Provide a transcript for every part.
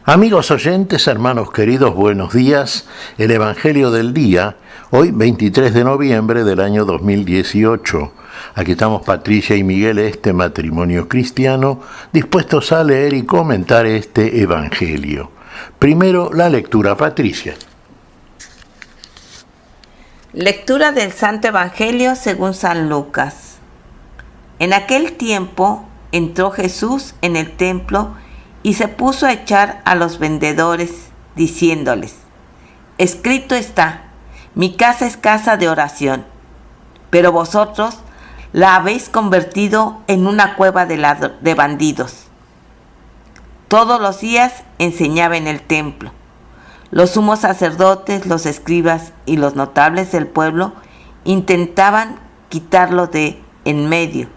Amigos oyentes, hermanos queridos, buenos días. El Evangelio del día, hoy 23 de noviembre del año 2018. Aquí estamos Patricia y Miguel, este matrimonio cristiano, dispuestos a leer y comentar este Evangelio. Primero, la lectura, Patricia. Lectura del Santo Evangelio según San Lucas. En aquel tiempo entró Jesús en el templo y se puso a echar a los vendedores, diciéndoles: escrito está, mi casa es casa de oración, pero vosotros la habéis convertido en una cueva de bandidos. Todos los días enseñaba en el templo. Los sumos sacerdotes, los escribas y los notables del pueblo intentaban quitarlo de en medio,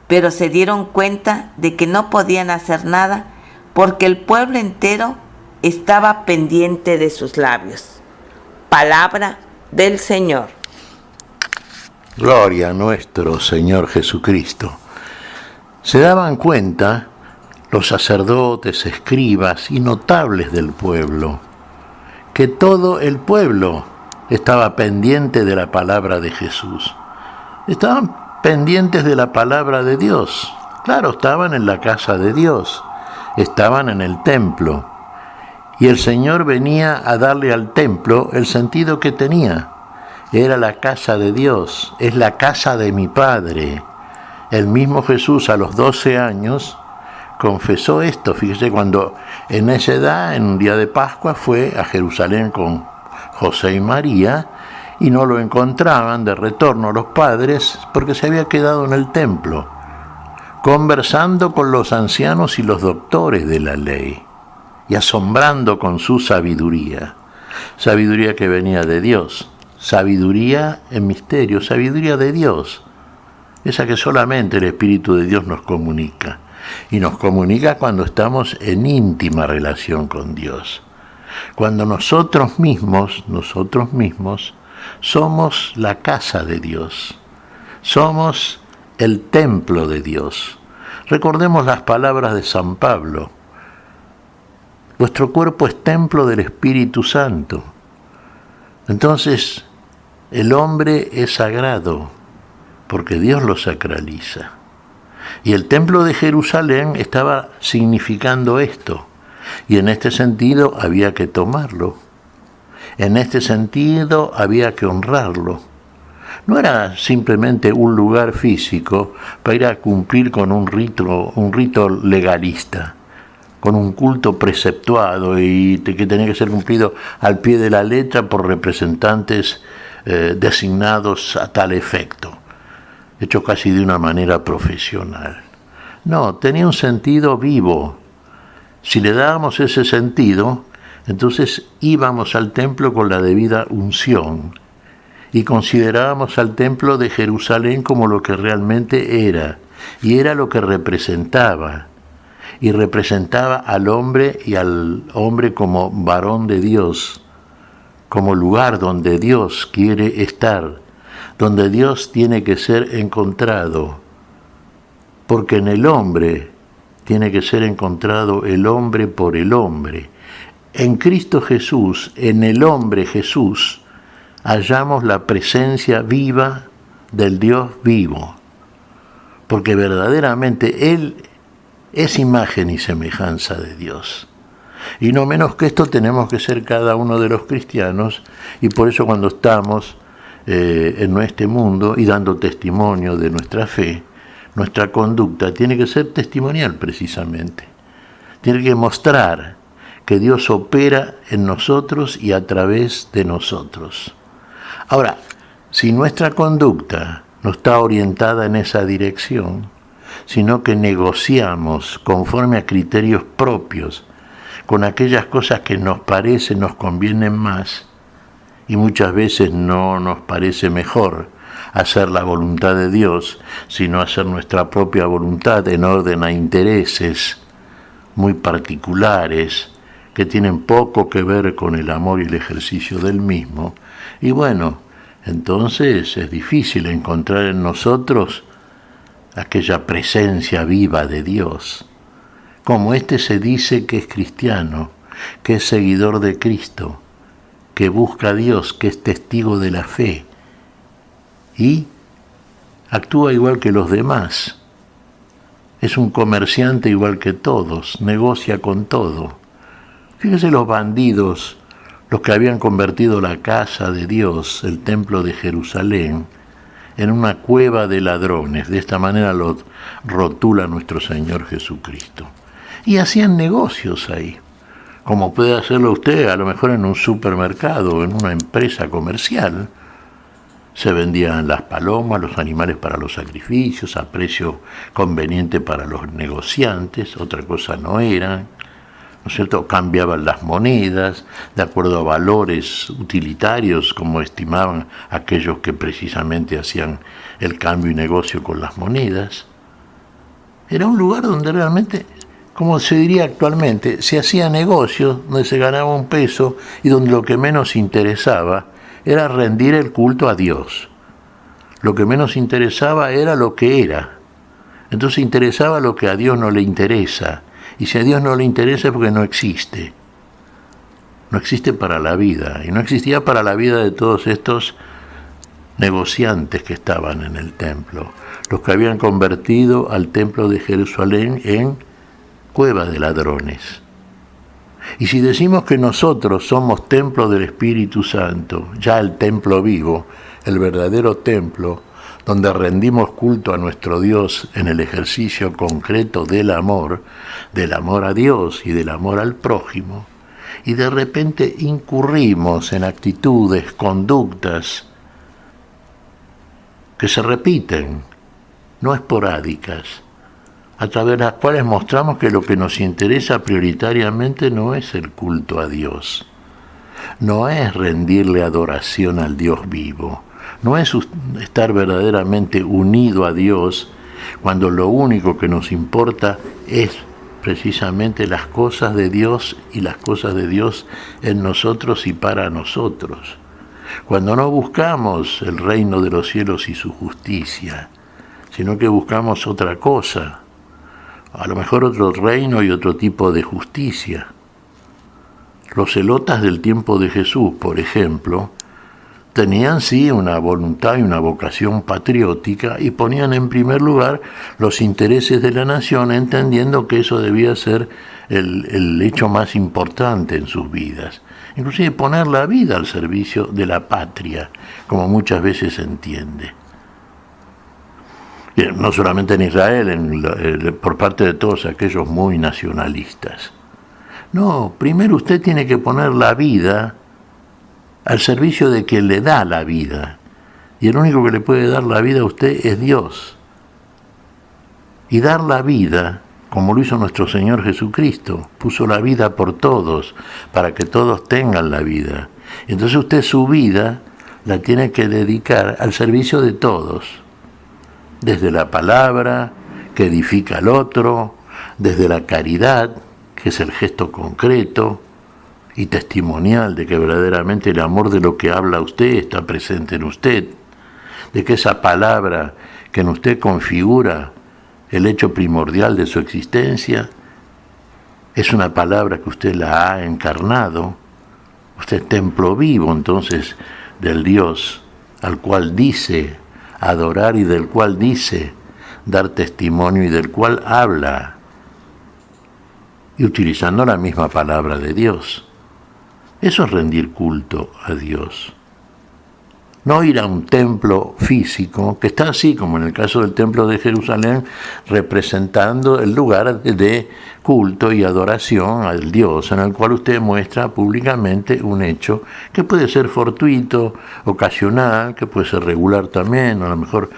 pero se dieron cuenta de que no podían hacer nada porque el pueblo entero estaba pendiente de sus labios. Palabra del Señor. Gloria a nuestro Señor Jesucristo. Se daban cuenta los sacerdotes, escribas y notables del pueblo, que todo el pueblo estaba pendiente de la palabra de Jesús. Estaban pendientes de la palabra de Dios. Claro, estaban en la casa de Dios, estaban en el templo. Y el Señor venía a darle al templo el sentido que tenía. Era la casa de Dios, es la casa de mi Padre. El mismo Jesús a los 12 años confesó esto. Fíjese, cuando en esa edad, en un día de Pascua, fue a Jerusalén con José y María, y no lo encontraban de retorno los padres porque se había quedado en el templo, conversando con los ancianos y los doctores de la ley, y asombrando con su sabiduría que venía de Dios, sabiduría en misterio, sabiduría de Dios, esa que solamente el Espíritu de Dios nos comunica, y nos comunica cuando estamos en íntima relación con Dios, cuando nosotros mismos somos la casa de Dios, somos el templo de Dios. Recordemos las palabras de San Pablo: vuestro cuerpo es templo del Espíritu Santo. Entonces, el hombre es sagrado porque Dios lo sacraliza. Y el templo de Jerusalén estaba significando esto, y en este sentido había que tomarlo. En este sentido había que honrarlo. No era simplemente un lugar físico para ir a cumplir con un rito legalista, con un culto preceptuado y que tenía que ser cumplido al pie de la letra por representantes designados a tal efecto, hecho casi de una manera profesional. No, tenía un sentido vivo. Si le dábamos ese sentido, entonces íbamos al templo con la debida unción y considerábamos al templo de Jerusalén como lo que realmente era, y era lo que representaba, y representaba al hombre y al hombre como varón de Dios, como lugar donde Dios quiere estar, donde Dios tiene que ser encontrado, porque en el hombre tiene que ser encontrado el hombre por el hombre. En Cristo Jesús, en el hombre Jesús, hallamos la presencia viva del Dios vivo, porque verdaderamente Él es imagen y semejanza de Dios. Y no menos que esto tenemos que ser cada uno de los cristianos, y por eso cuando estamos en este mundo y dando testimonio de nuestra fe, nuestra conducta tiene que ser testimonial precisamente. Tiene que mostrar que Dios opera en nosotros y a través de nosotros. Ahora, si nuestra conducta no está orientada en esa dirección, sino que negociamos conforme a criterios propios, con aquellas cosas que nos parecen, nos convienen más, y muchas veces no nos parece mejor hacer la voluntad de Dios, sino hacer nuestra propia voluntad en orden a intereses muy particulares, que tienen poco que ver con el amor y el ejercicio del mismo. Y bueno, entonces es difícil encontrar en nosotros aquella presencia viva de Dios, como este se dice que es cristiano, que es seguidor de Cristo, que busca a Dios, que es testigo de la fe y actúa igual que los demás. Es un comerciante igual que todos, negocia con todo. Fíjense los bandidos, los que habían convertido la casa de Dios, el templo de Jerusalén, en una cueva de ladrones. De esta manera lo rotula nuestro Señor Jesucristo. Y hacían negocios ahí, como puede hacerlo usted a lo mejor en un supermercado o en una empresa comercial. Se vendían las palomas, los animales para los sacrificios, a precio conveniente para los negociantes, otra cosa no eran, ¿no es cierto? Cambiaban las monedas de acuerdo a valores utilitarios, como estimaban aquellos que precisamente hacían el cambio y negocio con las monedas. Era un lugar donde realmente, como se diría actualmente, se hacía negocio, donde se ganaba un peso y donde lo que menos interesaba era rendir el culto a Dios. Lo que menos interesaba era lo que era. Entonces interesaba lo que a Dios no le interesa. Y si a Dios no le interesa es porque no existe. No existe para la vida. Y no existía para la vida de todos estos negociantes que estaban en el templo. Los que habían convertido al templo de Jerusalén en cueva de ladrones. Y si decimos que nosotros somos templo del Espíritu Santo, ya el templo vivo, el verdadero templo, donde rendimos culto a nuestro Dios en el ejercicio concreto del amor a Dios y del amor al prójimo, y de repente incurrimos en actitudes, conductas que se repiten, no esporádicas, a través de las cuales mostramos que lo que nos interesa prioritariamente no es el culto a Dios, no es rendirle adoración al Dios vivo, no es estar verdaderamente unido a Dios cuando lo único que nos importa es precisamente las cosas de Dios y las cosas de Dios en nosotros y para nosotros. Cuando no buscamos el reino de los cielos y su justicia, sino que buscamos otra cosa, a lo mejor otro reino y otro tipo de justicia. Los celotas del tiempo de Jesús, por ejemplo, tenían sí una voluntad y una vocación patriótica y ponían en primer lugar los intereses de la nación, entendiendo que eso debía ser el hecho más importante en sus vidas. Inclusive poner la vida al servicio de la patria, como muchas veces se entiende. No solamente en Israel, por parte de todos aquellos muy nacionalistas. No, primero usted tiene que poner la vida al servicio de quien le da la vida. Y el único que le puede dar la vida a usted es Dios. Y dar la vida, como lo hizo nuestro Señor Jesucristo, puso la vida por todos, para que todos tengan la vida. Entonces usted su vida la tiene que dedicar al servicio de todos. Desde la palabra, que edifica al otro, desde la caridad, que es el gesto concreto y testimonial de que verdaderamente el amor de lo que habla usted está presente en usted, de que esa palabra que en usted configura el hecho primordial de su existencia es una palabra que usted la ha encarnado. Usted es templo vivo entonces del Dios al cual dice adorar y del cual dice dar testimonio y del cual habla, y utilizando la misma palabra de Dios. Eso es rendir culto a Dios. No ir a un templo físico, que está así, como en el caso del templo de Jerusalén, representando el lugar de culto y adoración al Dios, en el cual usted muestra públicamente un hecho que puede ser fortuito, ocasional, que puede ser regular también. A lo mejor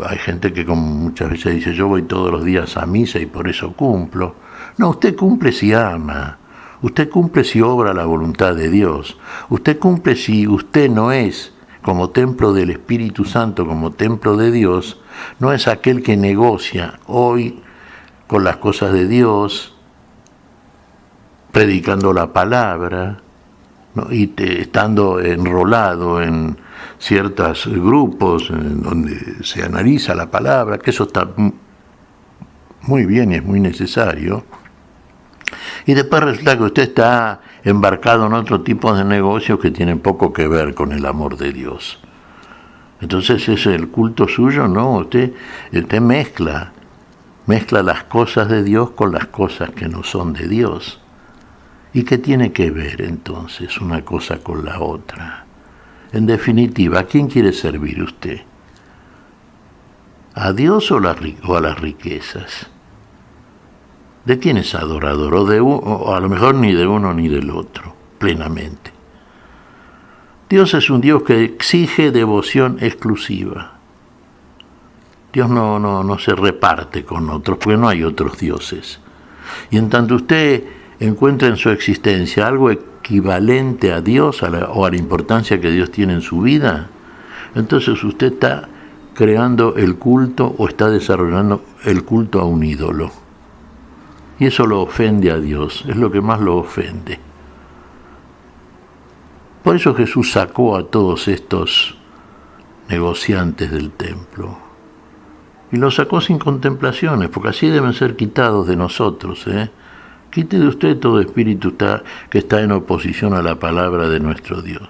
hay gente que como muchas veces dice, yo voy todos los días a misa y por eso cumplo. No, usted cumple si ama. Usted cumple si obra la voluntad de Dios. Usted cumple si usted no es como templo del Espíritu Santo, como templo de Dios, no es aquel que negocia hoy con las cosas de Dios, predicando la palabra, ¿no? Y estando enrolado en ciertos grupos en donde se analiza la palabra, que eso está muy bien y es muy necesario, Y después resulta que usted está embarcado en otro tipo de negocios que tienen poco que ver con el amor de Dios. Entonces ese es el culto suyo, no, usted mezcla las cosas de Dios con las cosas que no son de Dios. ¿Y qué tiene que ver entonces una cosa con la otra? En definitiva, ¿a quién quiere servir usted? ¿A Dios o a las riquezas? ¿De quién es adorador? O a lo mejor ni de uno ni del otro, plenamente. Dios es un Dios que exige devoción exclusiva. Dios no se reparte con otros, porque no hay otros dioses. Y en tanto usted encuentra en su existencia algo equivalente a Dios o a la importancia que Dios tiene en su vida, entonces usted está creando el culto o está desarrollando el culto a un ídolo. Y eso lo ofende a Dios, es lo que más lo ofende. Por eso Jesús sacó a todos estos negociantes del templo. Y los sacó sin contemplaciones, porque así deben ser quitados de nosotros. Quite de usted todo espíritu que está en oposición a la palabra de nuestro Dios.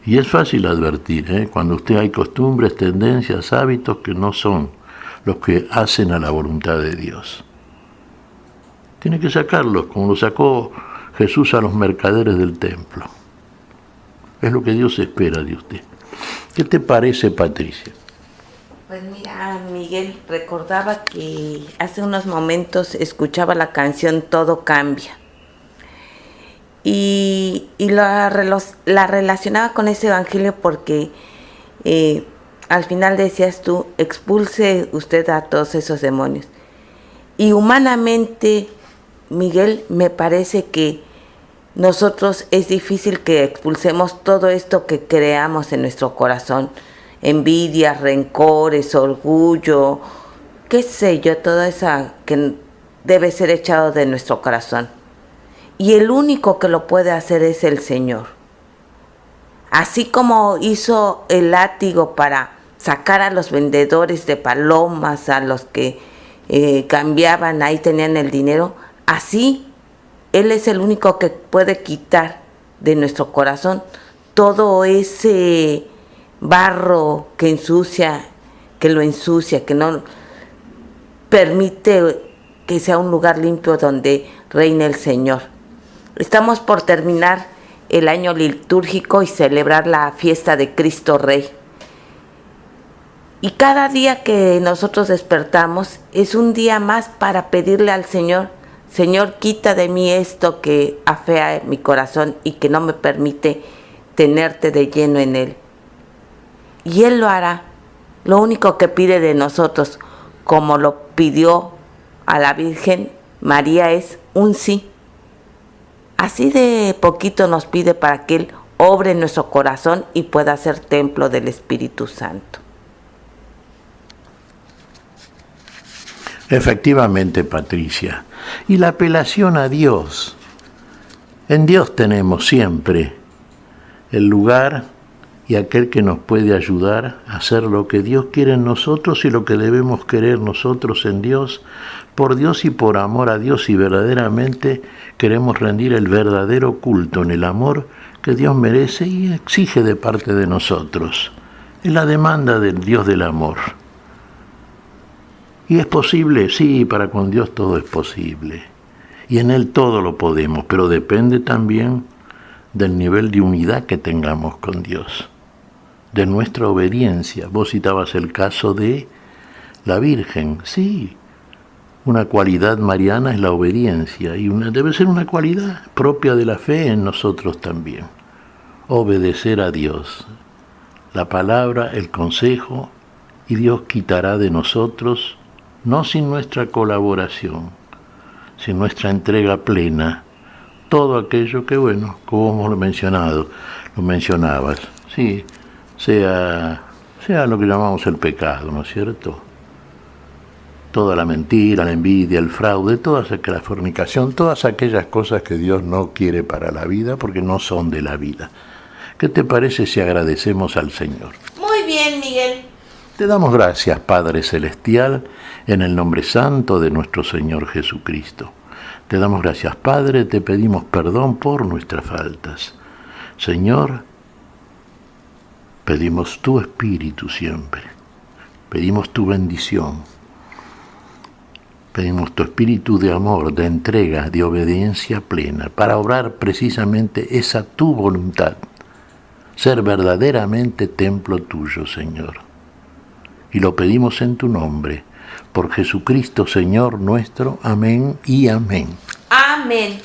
Y es fácil advertir, cuando usted hay costumbres, tendencias, hábitos que no son los que hacen a la voluntad de Dios. Tiene que sacarlos, como lo sacó Jesús a los mercaderes del templo. Es lo que Dios espera de usted. ¿Qué te parece, Patricia? Pues mira, Miguel, recordaba que hace unos momentos escuchaba la canción Todo Cambia. Y la relacionaba con ese evangelio porque al final decías tú, expulse usted a todos esos demonios. Y humanamente, Miguel, me parece que nosotros es difícil que expulsemos todo esto que creamos en nuestro corazón. Envidia, rencores, orgullo, qué sé yo, todo eso que debe ser echado de nuestro corazón. Y el único que lo puede hacer es el Señor. Así como hizo el látigo para sacar a los vendedores de palomas, a los que cambiaban, ahí tenían el dinero, así Él es el único que puede quitar de nuestro corazón todo ese barro que ensucia, que lo ensucia, que no permite que sea un lugar limpio donde reine el Señor. Estamos por terminar el año litúrgico y celebrar la fiesta de Cristo Rey. Y cada día que nosotros despertamos es un día más para pedirle al Señor, Señor, quita de mí esto que afea mi corazón y que no me permite tenerte de lleno en Él. Y Él lo hará. Lo único que pide de nosotros, como lo pidió a la Virgen María, es un sí. Así de poquito nos pide para que Él obre en nuestro corazón y pueda ser templo del Espíritu Santo. Efectivamente, Patricia. Y la apelación a Dios. En Dios tenemos siempre el lugar y aquel que nos puede ayudar a hacer lo que Dios quiere en nosotros y lo que debemos querer nosotros en Dios, por Dios y por amor a Dios, y verdaderamente queremos rendir el verdadero culto en el amor que Dios merece y exige de parte de nosotros. Es la demanda del Dios del amor. ¿Y es posible? Sí, para con Dios todo es posible. Y en Él todo lo podemos, pero depende también del nivel de unidad que tengamos con Dios, de nuestra obediencia. Vos citabas el caso de la Virgen. Sí, una cualidad mariana es la obediencia, y debe ser una cualidad propia de la fe en nosotros también. Obedecer a Dios, la palabra, el consejo, y Dios quitará de nosotros, no sin nuestra colaboración, sin nuestra entrega plena, todo aquello que, bueno, como hemos mencionado, lo mencionabas, sí, sea lo que llamamos el pecado, ¿no es cierto? Toda la mentira, la envidia, el fraude, la fornicación, todas aquellas cosas que Dios no quiere para la vida porque no son de la vida. ¿Qué te parece si agradecemos al Señor? Muy bien, Miguel. Te damos gracias, Padre Celestial, en el nombre santo de nuestro Señor Jesucristo. Te damos gracias, Padre, te pedimos perdón por nuestras faltas. Señor, pedimos tu Espíritu siempre, pedimos tu bendición, pedimos tu espíritu de amor, de entrega, de obediencia plena, para obrar precisamente esa tu voluntad, ser verdaderamente templo tuyo, Señor. Y lo pedimos en tu nombre, por Jesucristo, Señor nuestro. Amén y amén. Amén.